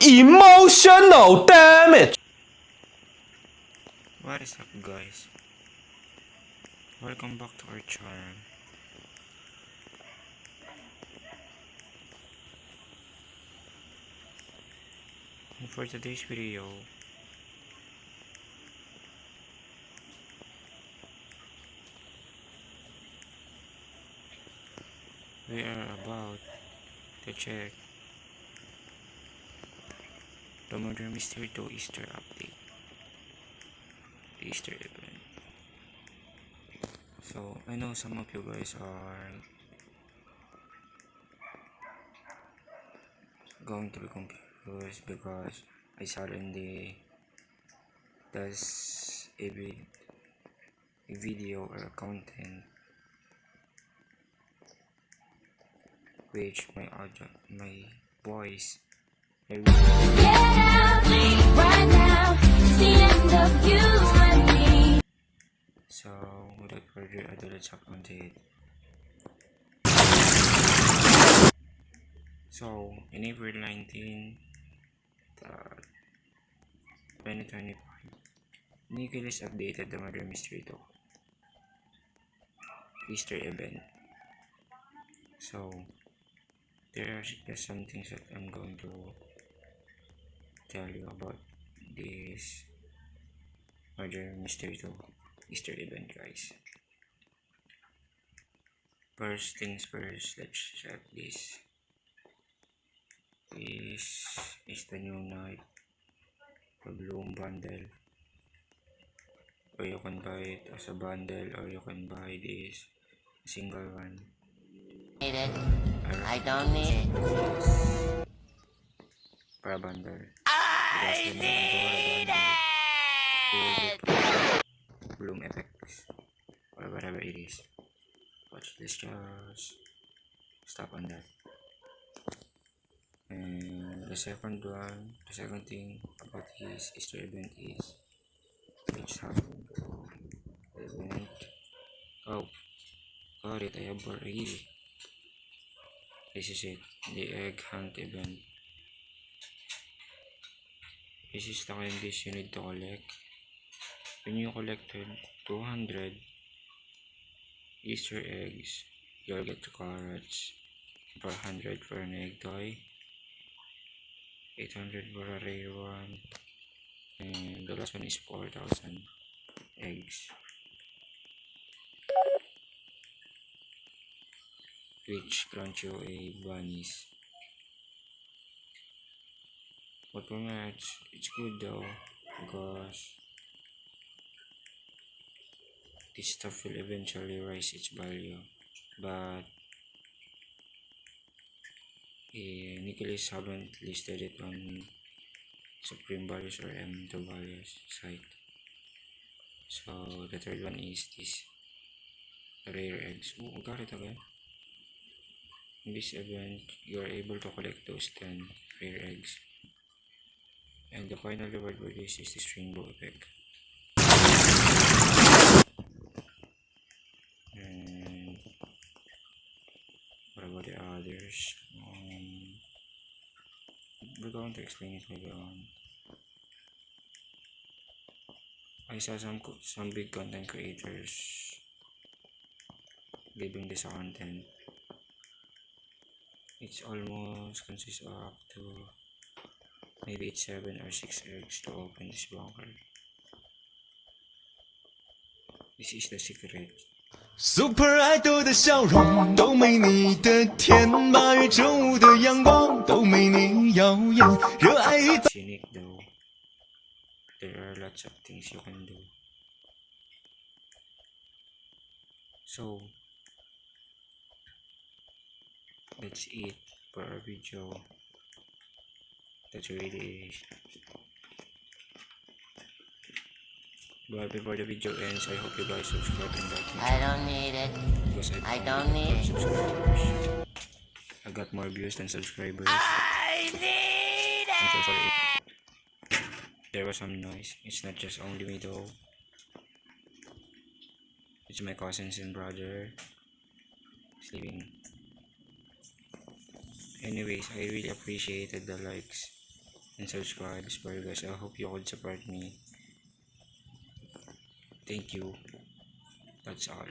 Emotional damage. What is up, guys? Welcome back to our channel. And for today's video, we are about to check the Murder Mystery 2 Easter update, the Easter event. So I know some of you guys are going to be confused because I suddenly does a video or a content which my audio, my voice, Get out right now. It's the end of you and me. so without further ado, let's hop onto it. So in April 19, 2025, Nicholas updated the Murder Mystery 2 Easter event. So there are just some things that I'm going to tell you about this Murder Mystery 2 Easter event, guys. First things first, let's check this. This is the new night, the Bloom bundle, or you can buy it as a bundle, or you can buy this single one. Need it. I don't need it. Para bundle. I need it. Bloom effects, or whatever it is. Watch this, just stop on that. And the second thing about this Easter event is let's have the event. Oh, got it, I have already. This is it, the egg hunt event. This is the candies you need to collect. When you collected 200 Easter eggs, you'll get 2 carrots, 400 for an egg toy, 800 for a rare one, and the last one is 4,000 eggs, which grant you a bonus. But for me, it's good though, because this stuff will eventually rise its value. But Nicholas haven't listed it on Supreme Values or M2 Values site. So the third one is this rare eggs. Oh, I got it again. In this event, you are able to collect those 10 rare eggs. And the final reward for this is this rainbow effect. And what about the others? We're going to explain it later on. I saw some big content creators giving this content. It's almost consists of up to maybe it's 7 or 6 eggs to open this bunker. This is the secret. Super Idol 的笑容都没你的甜，8月正午的阳光都没你耀眼，热爱一 It's unique though. There are lots of things you can do. So that's it for our video. That's really is. But before the video ends, I hope you guys subscribe and like me. I don't need it. Because I don't need it. subscribers. I got more views than subscribers. I need I'm so it. sorry. There was some noise. It's not just only me though. It's my cousins and brother sleeping. Anyways, I really appreciated the likes and subscribe for you guys. I hope you could support me. Thank you. That's all.